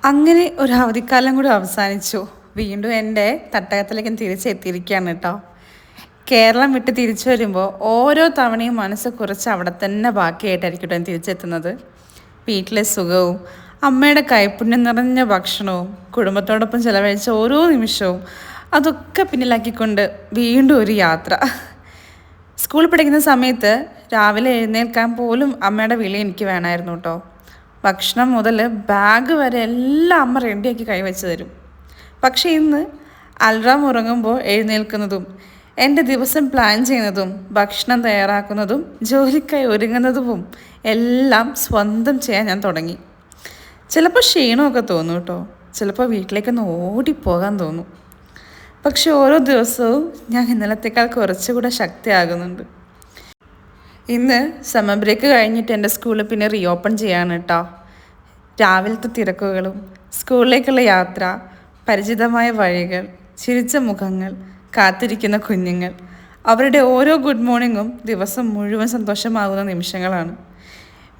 അങ്ങനെ ഒരു അവധിക്കാലം കൂടി അവസാനിച്ചു. വീണ്ടും എൻ്റെ തട്ടകത്തിലേക്ക് തിരിച്ചെത്തിയിരിക്കുകയാണ് കേട്ടോ. കേരളം വിട്ട് തിരിച്ചു വരുമ്പോൾ ഓരോ തവണയും മനസ്സ് കുറച്ച് അവിടെ തന്നെ ബാക്കിയായിട്ടായിരിക്കും ഞാൻ തിരിച്ചെത്തുന്നത്. വീട്ടിലെ സുഖവും അമ്മയുടെ കൈപ്പുണ്യം നിറഞ്ഞ ഭക്ഷണവും കുടുംബത്തോടൊപ്പം ചിലവഴിച്ച ഓരോ നിമിഷവും അതൊക്കെ പിന്നിലാക്കിക്കൊണ്ട് വീണ്ടും ഒരു യാത്ര. സ്കൂളിൽ പഠിക്കുന്ന സമയത്ത് രാവിലെ എഴുന്നേൽക്കാൻ പോലും അമ്മയുടെ വിളി എനിക്ക് വേണമായിരുന്നു കേട്ടോ. ഭക്ഷണം മുതൽ ബാഗ് വരെ എല്ലാം അമ്മ റെഡിയാക്കി കൈവച്ച് തരും. പക്ഷേ ഇന്ന് അലാറം ഉറങ്ങുമ്പോൾ എഴുന്നേൽക്കുന്നതും എൻ്റെ ദിവസം പ്ലാൻ ചെയ്യുന്നതും ഭക്ഷണം തയ്യാറാക്കുന്നതും ജോലിക്കായി ഒരുങ്ങുന്നതും എല്ലാം സ്വന്തം ചെയ്യാൻ ഞാൻ തുടങ്ങി. ചിലപ്പോൾ ക്ഷീണമൊക്കെ തോന്നും കേട്ടോ, ചിലപ്പോൾ വീട്ടിലേക്കൊന്ന് ഓടിപ്പോകാൻ തോന്നും. പക്ഷെ ഓരോ ദിവസവും ഞാൻ ഇന്നലത്തേക്കാൾ കുറച്ചുകൂടെ ശക്തിയാകുന്നുണ്ട്. ഇന്ന് സമ്മർ ബ്രേക്ക് കഴിഞ്ഞിട്ട് എൻ്റെ സ്കൂളിൽ പിന്നെ റീ ഓപ്പൺ ചെയ്യാണ് കേട്ടോ. രാവിലത്തെ തിരക്കുകളും സ്കൂളിലേക്കുള്ള യാത്ര, പരിചിതമായ വഴികൾ, ചിരിച്ച മുഖങ്ങൾ, കാത്തിരിക്കുന്ന കുഞ്ഞുങ്ങൾ, അവരുടെ ഓരോ ഗുഡ് മോർണിംഗും ദിവസം മുഴുവൻ സന്തോഷമാകുന്ന നിമിഷങ്ങളാണ്.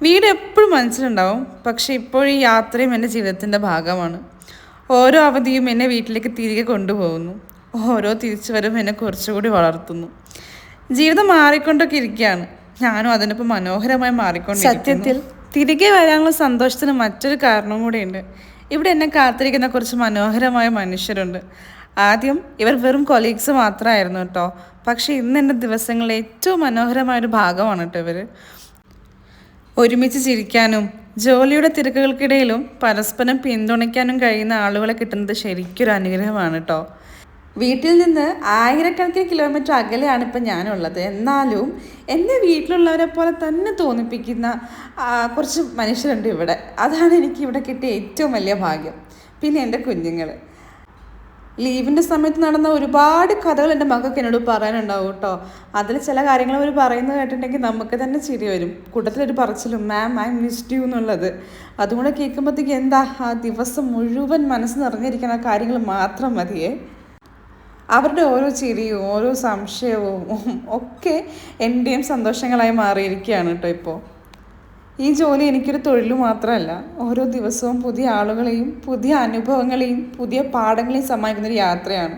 വീട് എപ്പോഴും മനസ്സിലുണ്ടാവും, പക്ഷെ ഇപ്പോഴീ യാത്രയും എൻ്റെ ജീവിതത്തിൻ്റെ ഭാഗമാണ്. ഓരോ അവധിയും എന്നെ വീട്ടിലേക്ക് തിരികെ കൊണ്ടുപോകുന്നു. ഓരോ തിരിച്ചുവരവും എന്നെ കുറച്ചുകൂടി വളർത്തുന്നു. ജീവിതം മാറിക്കൊണ്ടൊക്കെ ഇരിക്കുകയാണ്, ഞാനും അതിനൊപ്പം മനോഹരമായി മാറിക്കൊണ്ടിരിക്കുന്നു. സത്യത്തിൽ തിരികെ വരാനുള്ള സന്തോഷത്തിന് മറ്റൊരു കാരണവും കൂടെയുണ്ട്. ഇവിടെ എന്നെ കാത്തിരിക്കുന്ന കുറച്ച് മനോഹരമായ മനുഷ്യരുണ്ട്. ആദ്യം ഇവർ വെറും കൊളീഗ്സ് മാത്രമായിരുന്നു കേട്ടോ, പക്ഷേ ഇന്ന് എൻ്റെ ദിവസങ്ങളിലെ ഏറ്റവും മനോഹരമായൊരു ഭാഗമാണ് കേട്ടോ ഇവർ. ഒരുമിച്ച് ചിരിക്കാനും ജോലിയുടെ തിരക്കുകൾക്കിടയിലും പരസ്പരം പിന്തുണയ്ക്കാനും കഴിയുന്ന ആളുകളെ കിട്ടുന്നത് ശരിക്കൊരു അനുഗ്രഹമാണ് കേട്ടോ. വീട്ടിൽ നിന്ന് ആയിരക്കണക്കിന് കിലോമീറ്റർ അകലെയാണ് ഇപ്പം ഞാനുള്ളത്. എന്നാലും എൻ്റെ വീട്ടിലുള്ളവരെ പോലെ തന്നെ തോന്നിപ്പിക്കുന്ന കുറച്ച് മനുഷ്യരുണ്ട് ഇവിടെ. അതാണ് എനിക്ക് ഇവിടെ കിട്ടിയ ഏറ്റവും വലിയ ഭാഗ്യം. പിന്നെ എൻ്റെ കുഞ്ഞുങ്ങൾ. ലീവിൻ്റെ സമയത്ത് നടന്ന ഒരുപാട് കഥകൾ എൻ്റെ മക്കൾക്ക് എന്നോട് പറയാനുണ്ടാവും കേട്ടോ. അതിൽ ചില കാര്യങ്ങൾ അവർ പറയുന്നത് കേട്ടിട്ടുണ്ടെങ്കിൽ നമുക്ക് തന്നെ ചിരി വരും. കൂട്ടത്തിലൊരു പറച്ചിലും മാം ഐ മിസ്ഡ് യു എന്നുള്ളത്. അതുകൂടെ കേൾക്കുമ്പോഴത്തേക്ക് എന്താ ആ ദിവസം മുഴുവൻ മനസ്സ് നിറഞ്ഞിരിക്കുന്ന കാര്യങ്ങൾ മാത്രം മതിയേ. അവരുടെ ഓരോ ചിരിയും ഓരോ സംശയവും ഒക്കെ എൻ്റെയും സന്തോഷങ്ങളായി മാറിയിരിക്കുകയാണ് കേട്ടോ ഇപ്പോൾ. ഈ ജോലി എനിക്കൊരു തൊഴിൽ മാത്രമല്ല, ഓരോ ദിവസവും പുതിയ ആളുകളെയും പുതിയ അനുഭവങ്ങളെയും പുതിയ പാഠങ്ങളെയും സമ്മാനിക്കുന്നൊരു യാത്രയാണ്.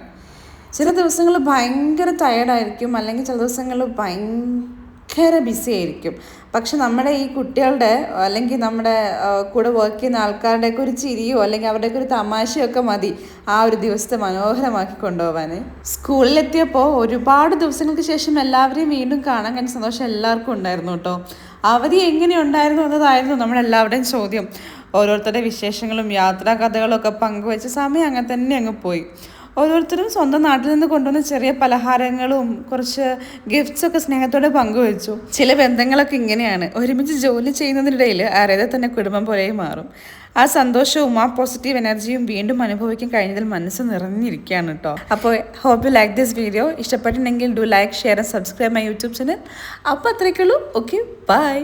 ചില ദിവസങ്ങൾ ഭയങ്കര ടയേർഡായിരിക്കും, അല്ലെങ്കിൽ ചില ദിവസങ്ങൾ ഭയങ്കര ബിസി ആയിരിക്കും. പക്ഷെ നമ്മുടെ ഈ കുട്ടികളുടെ അല്ലെങ്കിൽ നമ്മുടെ കൂടെ വർക്ക് ചെയ്യുന്ന ആൾക്കാരുടെയൊക്കെ ഒരു ചിരിയോ അല്ലെങ്കിൽ അവരുടെയൊക്കെ ഒരു തമാശയോ ഒക്കെ മതി ആ ഒരു ദിവസത്തെ മനോഹരമാക്കി കൊണ്ടുപോകാൻ. സ്കൂളിലെത്തിയപ്പോൾ ഒരുപാട് ദിവസങ്ങൾക്ക് ശേഷം എല്ലാവരെയും വീണ്ടും കാണാൻ കഴിഞ്ഞ സന്തോഷം എല്ലാവർക്കും ഉണ്ടായിരുന്നു കേട്ടോ. അവധി എങ്ങനെ ഉണ്ടായിരുന്നു എന്നതായിരുന്നു നമ്മളെല്ലാവരുടെയും ചോദ്യം. ഓരോരുത്തരുടെ വിശേഷങ്ങളും യാത്രാ കഥകളും ഒക്കെ പങ്കുവെച്ച സമയം അങ്ങനെ തന്നെ അങ്ങ് പോയി. ഓരോരുത്തരും സ്വന്തം നാട്ടിൽ നിന്ന് കൊണ്ടുവന്ന ചെറിയ പലഹാരങ്ങളും കുറച്ച് ഗിഫ്റ്റ്സൊക്കെ സ്നേഹത്തോടെ പങ്കുവെച്ചു. ചില ബന്ധങ്ങളൊക്കെ ഇങ്ങനെയാണ്, ഒരുമിച്ച് ജോലി ചെയ്യുന്നതിനിടയിൽ ആരേതെ തന്നെ കുടുംബം പോലെയും മാറും. ആ സന്തോഷവും ആ പോസിറ്റീവ് എനർജിയും വീണ്ടും അനുഭവിക്കാൻ കഴിഞ്ഞതിൽ മനസ്സ് നിറഞ്ഞിരിക്കുകയാണ് കേട്ടോ. അപ്പോൾ hope you like this video. ഇഷ്ടപ്പെട്ടിട്ടുണ്ടെങ്കിൽ do like, share and subscribe my YouTube channel. അപ്പോൾ അത്രയ്ക്കുള്ളൂ. Okay, by.